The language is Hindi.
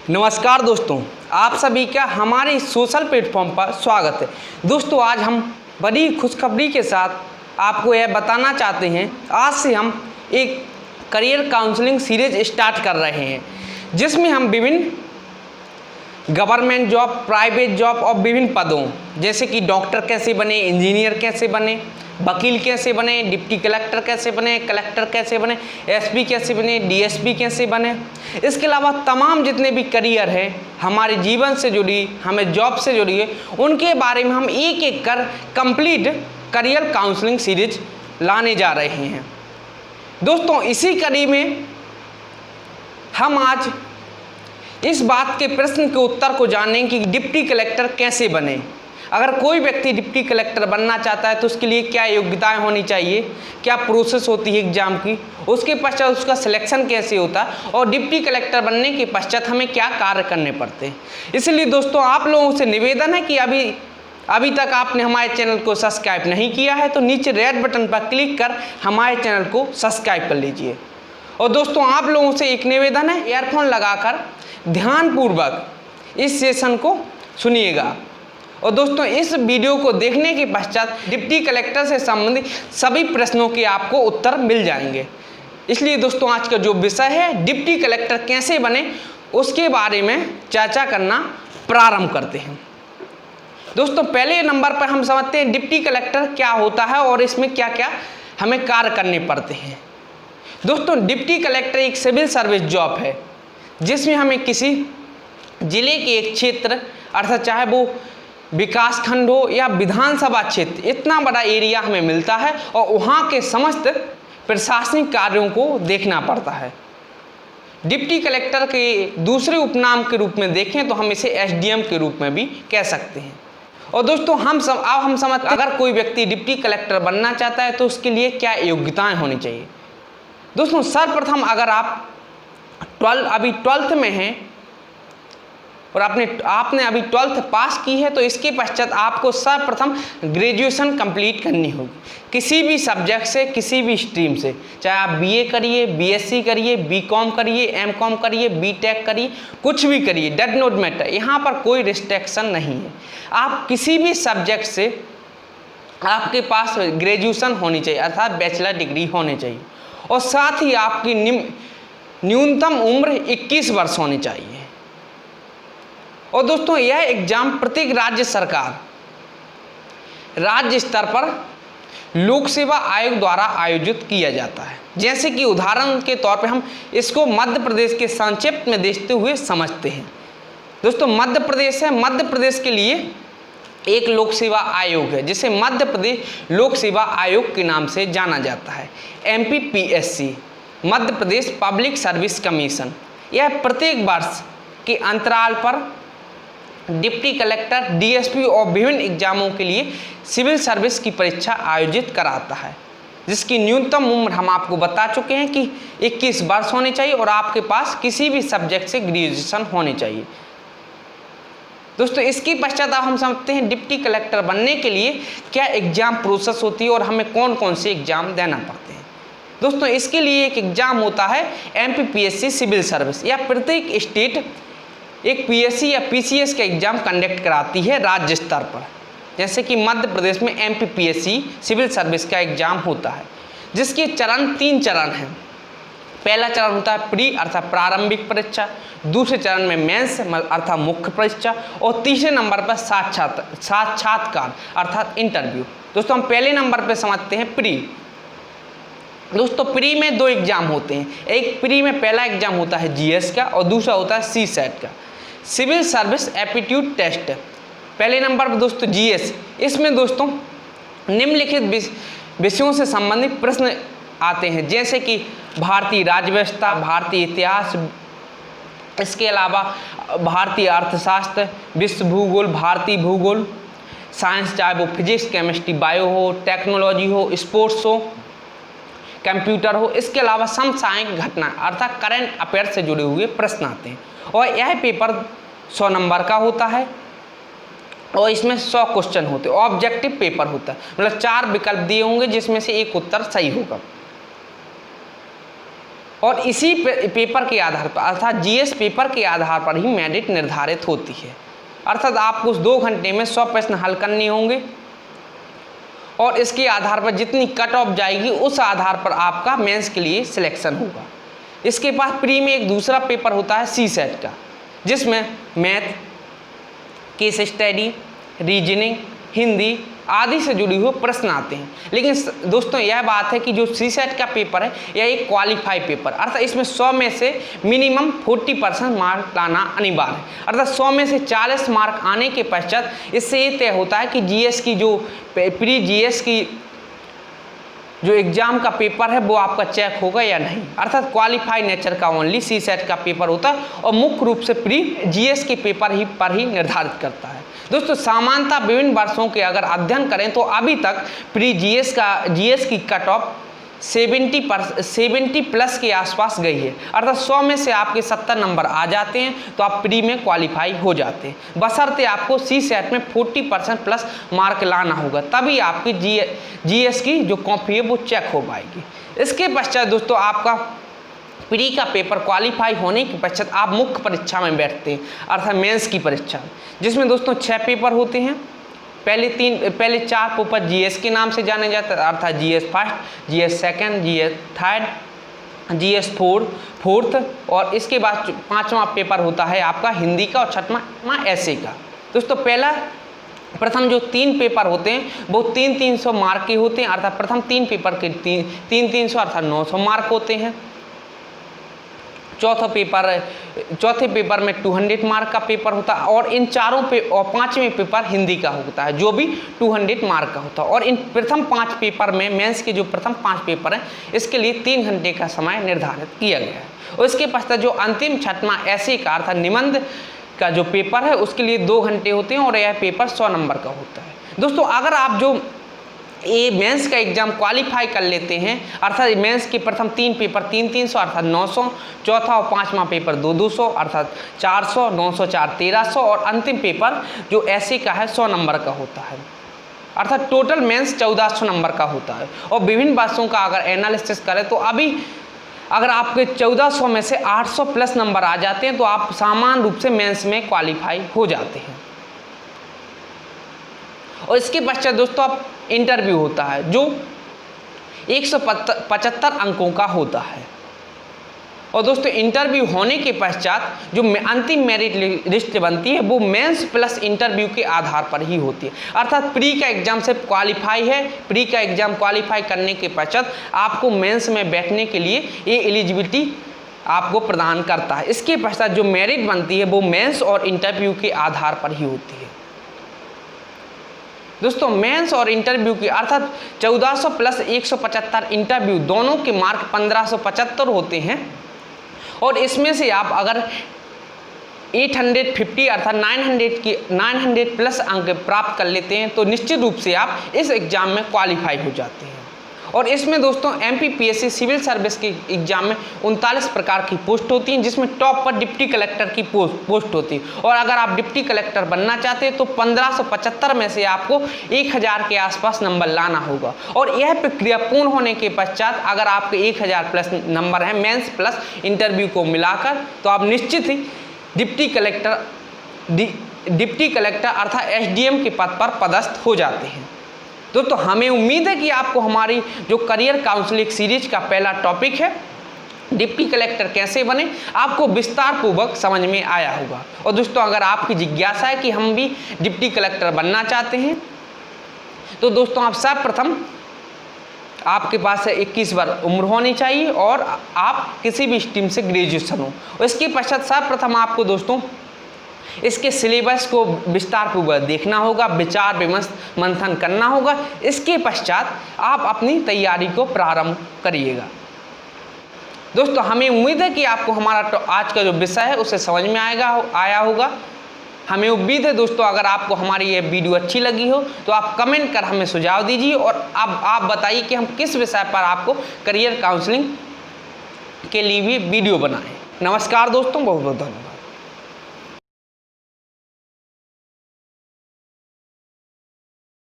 नमस्कार दोस्तों, आप सभी का हमारे सोशल प्लेटफॉर्म पर स्वागत है। दोस्तों, आज हम बड़ी खुशखबरी के साथ आपको यह बताना चाहते हैं, आज से हम एक करियर काउंसलिंग सीरीज स्टार्ट कर रहे हैं, जिसमें हम विभिन्न गवर्नमेंट जॉब, प्राइवेट जॉब और विभिन्न पदों जैसे कि डॉक्टर कैसे बने, इंजीनियर कैसे बने, वकील कैसे बने, डिप्टी कलेक्टर कैसे बने, कलेक्टर कैसे बने, एसपी कैसे बने, डीएसपी कैसे बने, इसके अलावा तमाम जितने भी करियर है हमारे जीवन से जुड़ी, हमें जॉब से जुड़ी है, उनके बारे में हम एक एक कर कंप्लीट करियर काउंसलिंग सीरीज लाने जा रहे हैं। दोस्तों, इसी कड़ी में हम आज इस बात के प्रश्न के उत्तर को जानेंगे कि डिप्टी कलेक्टर कैसे बने। अगर कोई व्यक्ति डिप्टी कलेक्टर बनना चाहता है तो उसके लिए क्या योग्यताएं होनी चाहिए, क्या प्रोसेस होती है एग्जाम की, उसके पश्चात उसका सिलेक्शन कैसे होता है और डिप्टी कलेक्टर बनने के पश्चात हमें क्या कार्य करने पड़ते हैं। इसलिए दोस्तों, आप लोगों से निवेदन है कि अभी तक आपने हमारे चैनल को सब्सक्राइब नहीं किया है तो नीचे रेड बटन पर क्लिक कर हमारे चैनल को सब्सक्राइब कर लीजिए। और दोस्तों, आप लोगों से एक निवेदन है, ईयरफोन लगाकर ध्यानपूर्वक इस सेशन को सुनिएगा। और दोस्तों, इस वीडियो को देखने के पश्चात डिप्टी कलेक्टर से संबंधित सभी प्रश्नों के आपको उत्तर मिल जाएंगे। इसलिए दोस्तों, आज का जो विषय है डिप्टी कलेक्टर कैसे बने, उसके बारे में चर्चा करना प्रारंभ करते हैं। दोस्तों, पहले नंबर पर हम समझते हैं डिप्टी कलेक्टर क्या होता है और इसमें क्या क्या हमें कार्य करने पड़ते हैं। दोस्तों, डिप्टी कलेक्टर एक सिविल सर्विस जॉब है, जिसमें हमें किसी जिले के एक क्षेत्र, अर्थात चाहे वो विकास खंड हो या विधानसभा क्षेत्र, इतना बड़ा एरिया हमें मिलता है और वहाँ के समस्त प्रशासनिक कार्यों को देखना पड़ता है। डिप्टी कलेक्टर के दूसरे उपनाम के रूप में देखें तो हम इसे एसडीएम के रूप में भी कह सकते हैं। और दोस्तों, हम समझते हैं अगर कोई व्यक्ति डिप्टी कलेक्टर बनना चाहता है तो उसके लिए क्या योग्यताएं होनी चाहिए। दोस्तों, सर्वप्रथम अगर आप अभी 12th में हैं और आपने अभी 12th पास की है तो इसके पश्चात आपको सर्वप्रथम ग्रेजुएशन कंप्लीट करनी होगी, किसी भी सब्जेक्ट से, किसी भी स्ट्रीम से। चाहे आप बीए करिए, बीएससी करिए, बीकॉम करिए, एमकॉम करिए, बीटेक करिए, कुछ भी करिए, डज नॉट मैटर, यहाँ पर कोई रिस्ट्रिक्शन नहीं है। आप किसी भी सब्जेक्ट से आपके पास ग्रेजुएशन होनी चाहिए, अर्थात बैचलर डिग्री होनी चाहिए, और साथ ही आपकी न्यूनतम उम्र 21 वर्ष होनी चाहिए। और दोस्तों, यह एग्जाम प्रत्येक राज्य सरकार राज्य स्तर पर लोक सेवा आयोग द्वारा आयोजित किया जाता है। जैसे कि उदाहरण के तौर पे हम इसको मध्य प्रदेश के संक्षिप्त में देखते हुए समझते हैं। दोस्तों, मध्य प्रदेश है, मध्य प्रदेश के लिए एक लोक सेवा आयोग है जिसे मध्य प्रदेश लोक सेवा आयोग के नाम से जाना जाता है, MPPSC, Madhya Pradesh public service commission. यह प्रत्येक वर्ष के अंतराल पर डिप्टी कलेक्टर, डीएसपी और विभिन्न एग्जामों के लिए सिविल सर्विस की परीक्षा आयोजित कराता है, जिसकी न्यूनतम उम्र हम आपको बता चुके हैं कि 21 वर्ष होनी चाहिए और आपके पास किसी भी सब्जेक्ट से ग्रेजुएशन होनी चाहिए। दोस्तों, इसके पश्चात हम समझते हैं डिप्टी कलेक्टर बनने के लिए क्या एग्जाम प्रोसेस होती है और हमें कौन कौन से एग्जाम देना पड़ते हैं। दोस्तों, इसके लिए एक एग्जाम होता है MPPSC सिविल सर्विस, या प्रत्येक स्टेट एक PSC या PCS का एग्जाम कंडक्ट कराती है राज्य स्तर पर। जैसे कि मध्य प्रदेश में MPPSC सिविल सर्विस का एग्जाम होता है, जिसके 3 चरण हैं। पहला चरण होता है प्री अर्थात प्रारंभिक परीक्षा, दूसरे चरण में मेंस अर्थात मुख्य परीक्षा, और तीसरे नंबर पर साक्षात्कार अर्थात इंटरव्यू। दोस्तों, हम पहले नंबर पर समझते हैं प्री। दोस्तों, प्री में 2 एग्जाम होते हैं। एक प्री में पहला एग्जाम होता है GS का और दूसरा होता है CSAT का, सिविल सर्विस एप्टीट्यूड टेस्ट। पहले नंबर पर दोस्तों GS, इसमें दोस्तों निम्नलिखित विषयों से संबंधित प्रश्न आते हैं, जैसे कि भारतीय राज्य व्यवस्था, भारतीय इतिहास, इसके अलावा भारतीय अर्थशास्त्र, विश्व भूगोल, भारतीय भूगोल, साइंस, चाहे वो फिजिक्स, केमिस्ट्री, बायो हो, टेक्नोलॉजी हो, स्पोर्ट्स हो, कंप्यूटर हो, इसके अलावा समसामयिक घटना अर्थात करंट अफेयर से जुड़े हुए प्रश्न आते हैं। और यह पेपर 100 नंबर का होता है और इसमें 100 क्वेश्चन होते हैं। ऑब्जेक्टिव पेपर होता है, मतलब 4 विकल्प दिए होंगे जिसमें से एक उत्तर सही होगा। और इसी पेपर के आधार पर अर्थात जीएस पेपर के आधार पर ही मेरिट निर्धारित होती है। अर्थात आपको उस 2 घंटे में 100 प्रश्न हल करने होंगे और इसके आधार पर जितनी कट ऑफ जाएगी उस आधार पर आपका मेंस के लिए सिलेक्शन होगा। इसके पास प्री में एक दूसरा पेपर होता है सीसेट का, जिसमें math, case study, reasoning, Hindi आदि से जुड़ी हुए प्रश्न आते हैं। लेकिन दोस्तों यह बात है कि जो सीसेट का पेपर है यह एक क्वालिफाई पेपर, अर्थात इसमें 100 में से मिनिमम 40% मार्क लाना अनिवार्य है। अर्थात 100 में से 40 मार्क आने के पश्चात इससे ये तय होता है कि जीएस की जो प्री जीएस की जो एग्जाम का पेपर है वो आपका चेक होगा या नहीं। अर्थात क्वालिफाई नेचर का ओनली सीसेट का पेपर होता है और मुख्य रूप से प्री जीएस के पेपर पर ही निर्धारित करता है। दोस्तों सामान्यतः विभिन्न वर्षों के अगर अध्ययन करें तो अभी तक प्री जीएस की कट ऑफ 70 प्लस के आसपास गई है। अर्थात 100 में से आपके 70 नंबर आ जाते हैं तो आप प्री में क्वालिफाई हो जाते हैं, बशर्ते आपको सीसेट में 40% प्लस मार्क लाना होगा, तभी आपकी जीएस की जो कॉपी है वो चेक हो पाएगी। इसके पश्चात दोस्तों आपका प्री का पेपर क्वालिफाई होने के पश्चात आप मुख्य परीक्षा में बैठते हैं, अर्थात मेंस की परीक्षा, जिसमें दोस्तों 6 पेपर होते हैं। पहले 4 पेपर जीएस के नाम से जाने जाते हैं, अर्थात GS first, GS second, GS third, GS fourth और इसके बाद 5वां पेपर होता है आपका हिंदी का और 6वां ऐसे का। दोस्तों प्रथम जो 3 पेपर होते हैं वो 300 मार्क के होते हैं, अर्थात प्रथम 3 पेपर के 300 अर्थात 900 मार्क होते हैं। चौथे पेपर में 200 मार्क का पेपर होता है और इन चारों पे और 5वें पेपर हिंदी का होता है जो भी 200 मार्क का होता है। और इन प्रथम 5 पेपर में मेंस के जो प्रथम 5 पेपर हैं इसके लिए 3 घंटे का समय निर्धारित किया गया है। और इसके पश्चात जो अंतिम 6वां ऐसे का अर्थात निबंध का जो पेपर है उसके लिए 2 घंटे होते हैं और यह पेपर 100 नंबर का होता है। दोस्तों अगर आप जो ये मेंस का एग्जाम क्वालिफाई कर लेते हैं, अर्थात मेंस के प्रथम 3 पेपर 300 अर्थात 900, चौथा और 5वां पेपर 200 अर्थात 400, 900 4 1300 और अंतिम पेपर जो ऐसे का है 100 नंबर का होता है। अर्थात टोटल मेंस 1400 नंबर का होता है। और विभिन्न वर्षों का अगर एनालिसिस करें तो अभी अगर आपके 1400 में से 800 प्लस नंबर आ जाते हैं तो आप सामान्य रूप से मेंस में क्वालिफाई हो जाते हैं। और इसके पश्चात दोस्तों आप इंटरव्यू होता है जो 175 अंकों का होता है। और दोस्तों इंटरव्यू होने के पश्चात जो अंतिम मेरिट लिस्ट बनती है वो मेंस प्लस इंटरव्यू के आधार पर ही होती है। अर्थात प्री का एग्जाम से क्वालिफाई है, प्री का एग्जाम क्वालिफाई करने के पश्चात आपको मेंस में बैठने के लिए ये एलिजिबिलिटी आपको प्रदान करता है। इसके पश्चात जो मेरिट बनती है वो मेंस और इंटरव्यू के आधार पर ही होती है। दोस्तों मेंस और इंटरव्यू की अर्थात 1400 प्लस 175 इंटरव्यू दोनों के मार्क 1575 होते हैं और इसमें से आप अगर 850 अर्थात 900 प्लस अंक प्राप्त कर लेते हैं तो निश्चित रूप से आप इस एग्जाम में क्वालिफाई हो जाते हैं। और इसमें दोस्तों एमपीपीएससी सिविल सर्विस के एग्जाम में 39 प्रकार की पोस्ट होती हैं, जिसमें टॉप पर डिप्टी कलेक्टर की पोस्ट होती है। और अगर आप डिप्टी कलेक्टर बनना चाहते हैं तो 1575 में से आपको 1000 के आसपास नंबर लाना होगा। और यह प्रक्रिया पूर्ण होने के पश्चात अगर आपके 1000 प्लस नंबर हैं मेंस प्लस इंटरव्यू को मिलाकर तो आप निश्चित ही डिप्टी कलेक्टर अर्थात एसडीएम के पद पर पदस्थ हो जाते हैं। दोस्तों हमें उम्मीद है कि आपको हमारी जो करियर काउंसलिंग सीरीज का पहला टॉपिक है डिप्टी कलेक्टर कैसे बने आपको विस्तार पूर्वक समझ में आया होगा। और दोस्तों अगर आपकी जिज्ञासा है कि हम भी डिप्टी कलेक्टर बनना चाहते हैं तो दोस्तों आप सर्वप्रथम आपके पास 21 वर्ष उम्र होनी चाहिए और आप किसी भी स्ट्रीम से ग्रेजुएशन हो। और इसके पश्चात सर्वप्रथम आपको दोस्तों इसके सिलेबस को विस्तार पूर्वक देखना होगा, विचार विमर्श मंथन करना होगा। इसके पश्चात आप अपनी तैयारी को प्रारंभ करिएगा। दोस्तों हमें उम्मीद है कि आपको हमारा आज का जो विषय है उसे समझ में आया होगा। हमें उम्मीद है दोस्तों अगर आपको हमारी ये वीडियो अच्छी लगी हो तो आप कमेंट कर हमें सुझाव दीजिए और अब आप बताइए कि हम किस विषय पर आपको करियर काउंसलिंग के लिए भी वीडियो बनाएं। नमस्कार दोस्तों, बहुत बहुत धन्यवाद।